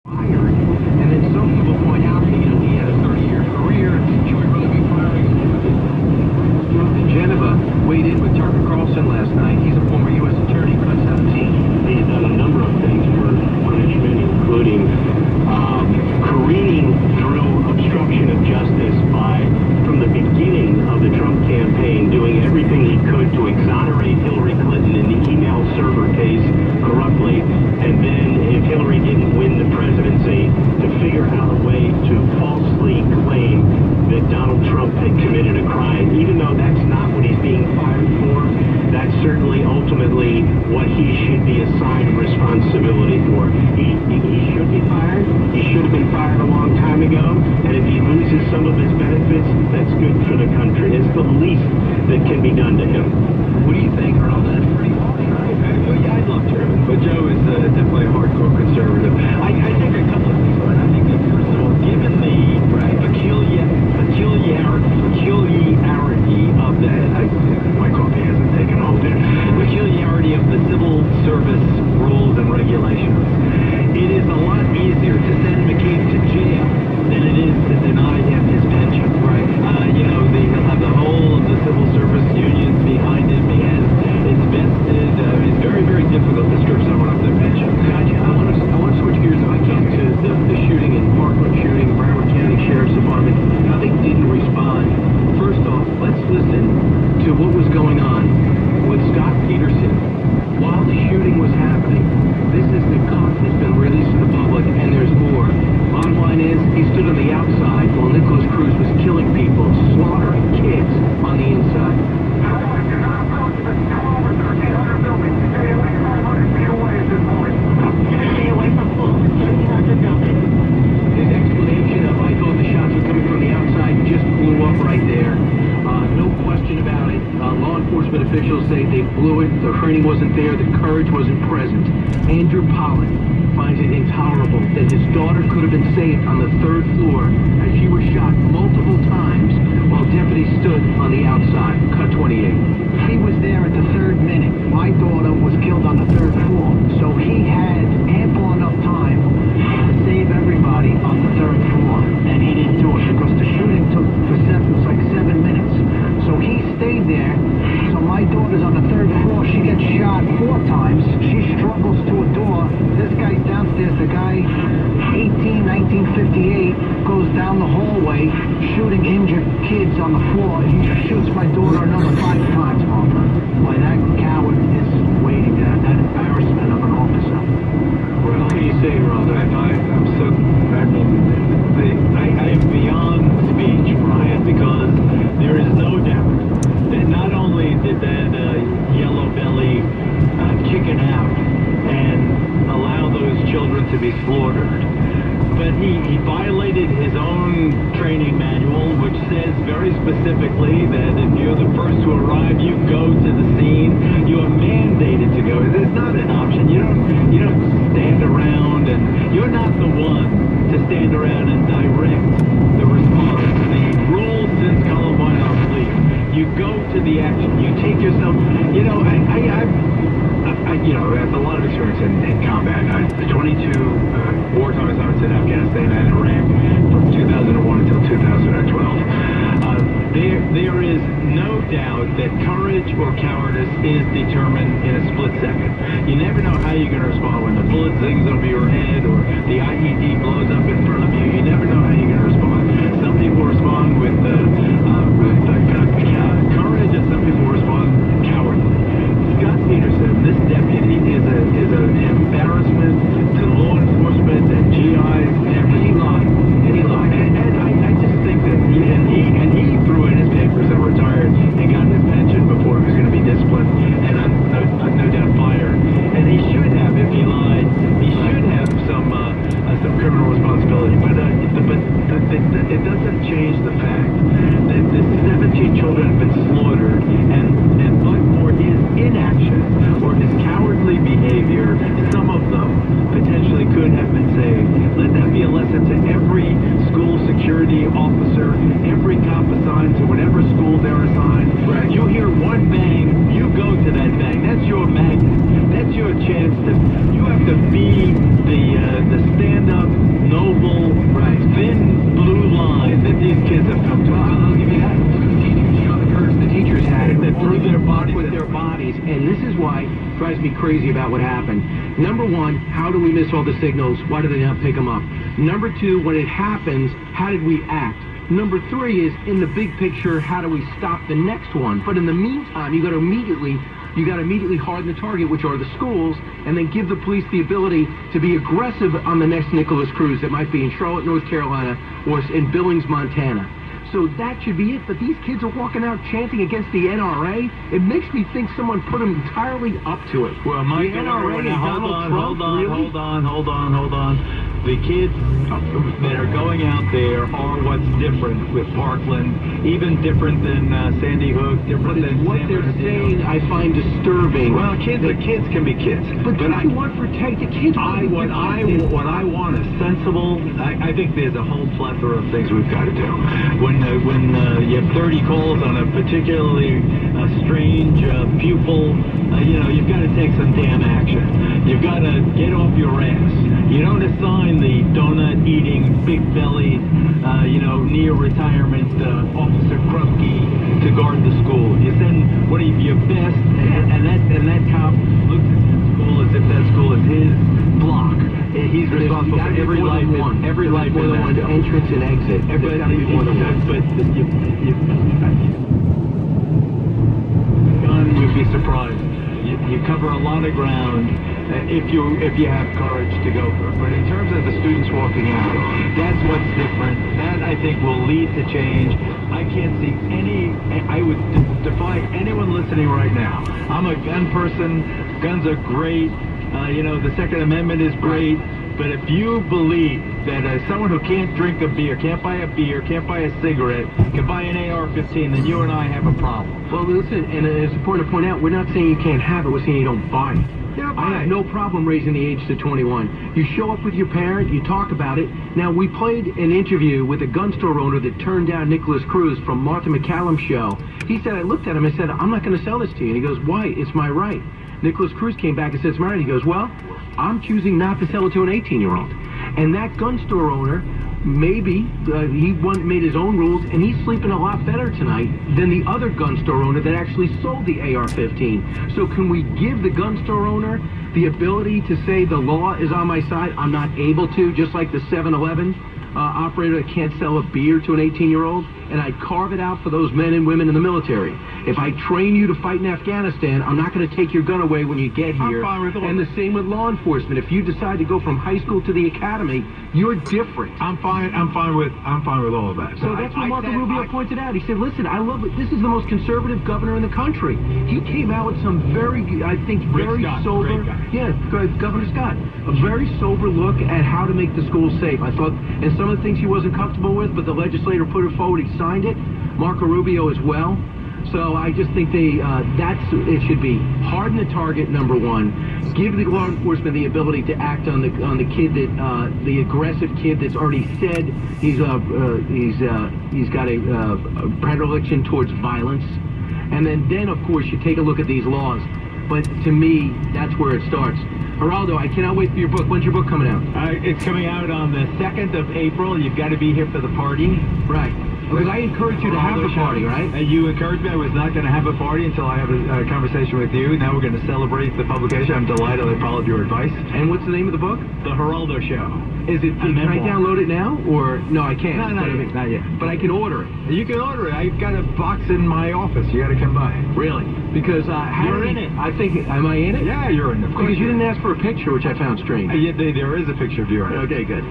fired. And then some people point out that, he had a 30-year career. He would really be firing. In Geneva, weighed in with Tucker Carlson last night. He's a former U.S. attorney, cut 17. He's done a number of things for punishment, including careening through obstruction of justice by, from the beginning of the Trump campaign, doing everything he could to exonerate Hillary Clinton in the email server case corruptly, and then if Hillary didn't win the presidency, to figure out a way to falsely claim that Donald Trump had committed a crime, even though that's not what he's being fired for. That's certainly ultimately what he should be assigned responsibility for. He should be fired. He should have been fired a long time ago. And if he loses some of his benefits, that's good for the country. It's the least that can be done to him. What do you think, Earl? That's pretty harsh, right? I love Chairman, but Joe is definitely a hardcore conservative. I think a couple of things. I think that, first of all, given the peculiarity of the, my coffee hasn't taken hold there, peculiarity of the civil service rules and regulations, it is a lot easier to send McCabe to jail than it is to deny him his pension. Right. He'll have the whole of the civil service unions behind him. He has it's vested. It's very, very difficult to strip someone of their pension. I want to switch gears, if I can, to the shooting in Parkland shooting, Broward County Sheriff's Department. How they didn't respond. First off, let's listen to what was going on with Scott Peterson while the shooting was happening. This is the cut that's been released to the public, and there's more. Bottom line is, he stood on the outside while Nicholas Cruz was killing people, slaughtering kids on the inside. His explanation of, I thought the shots were coming from the outside, just blew up right there. No question about it. Law enforcement officials say they blew it. The training wasn't there. The courage wasn't present. Andrew Pollock finds it intolerable that his daughter could have been saved on the 3rd floor as she was shot multiple times while deputies stood on the outside. Cut 28. He was there at the 3rd minute. My daughter was killed on the 3rd floor, so he had ample enough time to save everybody on the 3rd floor, and he didn't do it because the shooting took was like 7 minutes. So he stayed there. So my daughter's on the 3rd floor. She gets shot 4 times. She struggles to a door. This guy's downstairs. The guy, 1958, goes down the hallway shooting injured kids on the floor. He shoots my daughter another 5 times, Martha. Why, that coward is waiting. That embarrassment of an officer. Well, what can you say, Ron? I'm so baffled. I am beyond speech, Brian, because there is no doubt that not only did that yellow belly chicken out and allow those children to be slaughtered, but he violated his own training manual, which says very specifically that if you're the first to arrive, you go to the scene. You are mandated to go. It's not an option. You don't stand around, and you're not the one to stand around and direct the response. The rules since Columbine are clear. You go to the action. You take yourself. I have a lot of experience in combat. 22 war times I was in Afghanistan and Iraq from 2001 until 2012. There is no doubt that courage or cowardice is determined in a split second. You never know how you're going to respond when the bullet zings over your head or the IED blows up in front of you. You never know how you're going to respond. Some people respond with courage, and some people respond cowardly. Scott Peterson, this deputy, is an embarrassment to law enforcement and GIs. And he lied. And I just think that he threw in his papers and retired and got his pension before he was going to be disciplined and no doubt fired. And he should have, if he lied, he should have some criminal responsibility. But it doesn't change the fact that the 17 children have been slaughtered, and but for his inaction or his cowardly behavior, some of them potentially could have been saved. Let that be a lesson to every school security officer, every cop assigned to whatever school they're assigned. Right. You hear one bang, you go to that bang. That's your magnet. That's your chance to. You have to be the stand-up drives me crazy about what happened. Number one, how do we miss all the signals? Why do they not pick them up? Number two, when it happens, how did we act? Number three is, in the big picture, how do we stop the next one? But in the meantime, you got to immediately harden the target, which are the schools, and then give the police the ability to be aggressive on the next Nicholas Cruz that might be in Charlotte, North Carolina, or in Billings, Montana. So that should be it, but these kids are walking out chanting against the NRA. It makes me think someone put them entirely up to it. Well, Mike, the NRA and Donald Trump, hold on. The kids that are going out there are what's different with Parkland, even different than Sandy Hook, different than what San they're Bernardino. saying I find disturbing. Well, kids can be kids. But don't you want to protect the kids? What I want is sensible. I think there's a whole plethora of things we've got to do. When you have 30 calls on a particularly strange pupil, you've got to take some damn action. You've got to get off your ass. You don't assign the donut-eating, big-bellied, near retirement Officer Krupke to guard the school. You send one of your best, and that cop looks at that school as if that school is his block. He's responsible for every life in that entrance and exit. There's got to be more than one. But you'd be surprised. You cover a lot of ground if you have courage to go for it. But in terms of the students walking out, that's what's different. That, I think, will lead to change. I can't see I would defy anyone listening right now. I'm a gun person. Guns are great. The Second Amendment is great. But if you believe that someone who can't drink a beer, can't buy a beer, can't buy a cigarette, can buy an AR-15, then you and I have a problem. Well, listen, and it's important to point out, we're not saying you can't have it, we're saying you don't buy it. I have no problem raising the age to 21. You show up with your parent, you talk about it. Now, we played an interview with a gun store owner that turned down Nicholas Cruz from Martha McCallum's show. He said, I looked at him and said, I'm not going to sell this to you. And he goes, why? It's my right. Nicholas Cruz came back and said, it's my right. He goes, well, I'm choosing not to sell it to an 18-year-old. And that gun store owner, maybe he made his own rules, and he's sleeping a lot better tonight than the other gun store owner that actually sold the AR-15. So can we give the gun store owner the ability to say the law is on my side? I'm not able to, just like the 7-Eleven operator that can't sell a beer to an 18-year-old, and I carve it out for those men and women in the military. If I train you to fight in Afghanistan, I'm not going to take your gun away when you get here. And the same with law enforcement. If you decide to go from high school to the academy, you're different. I'm fine with all of that. So that's what Marco Rubio pointed out. He said, listen, I love it. This is the most conservative governor in the country. He came out with some very, I think, very sober. Yeah, Governor Scott. A very sober look at how to make the schools safe. I thought, and some of the things he wasn't comfortable with, but the legislator put it forward. He signed it. Marco Rubio as well. So I just think it should be harden the target, number one. Give the law enforcement the ability to act on the kid the aggressive kid that's already said he's got a predilection towards violence. And then of course you take a look at these laws. But to me, that's where it starts. Geraldo, I cannot wait for your book. When's your book coming out? It's coming out on the 2nd of April. You've got to be here for the party. Right. Because I encouraged you to have the party, right? You encouraged me. I was not going to have a party until I have a conversation with you. Now we're going to celebrate the publication. I'm delighted I followed your advice. And what's the name of the book? The Geraldo Show. Is it? Can I download it now? Or no, I can't. No, not yet. But I can order it. You can order it. I've got a box in my office. You got to come by. Really? Because you're in it. I think. Am I in it? Yeah, you're in it. Because you didn't ask for a picture, which I found strange. There is a picture of you in it. Okay, good.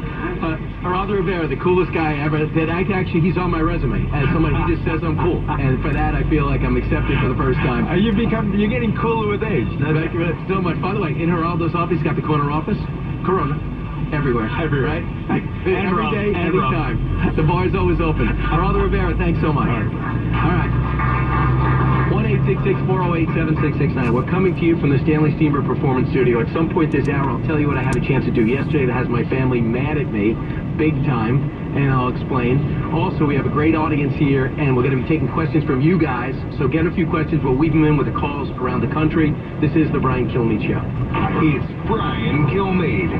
Geraldo Rivera, the coolest guy ever. He's on my resume as someone. He just says I'm cool, and for that I feel like I'm accepted for the first time. You're getting cooler with age. Thank you so much. By the way, in Geraldo's office, he's got the corner office. Corona. Everywhere. Right? Every day, every time. The bar's always open. Geraldo Rivera, thanks so much. All right. 1-866-408-7669. We're coming to you from the Stanley Steamer Performance Studio. At some point this hour, I'll tell you what I had a chance to do yesterday that has my family mad at me, big time, and I'll explain. Also, we have a great audience here, and we're going to be taking questions from you guys. So get a few questions. We'll weave them in with the calls around the country. This is the Brian Kilmeade Show. It's Brian Kilmeade.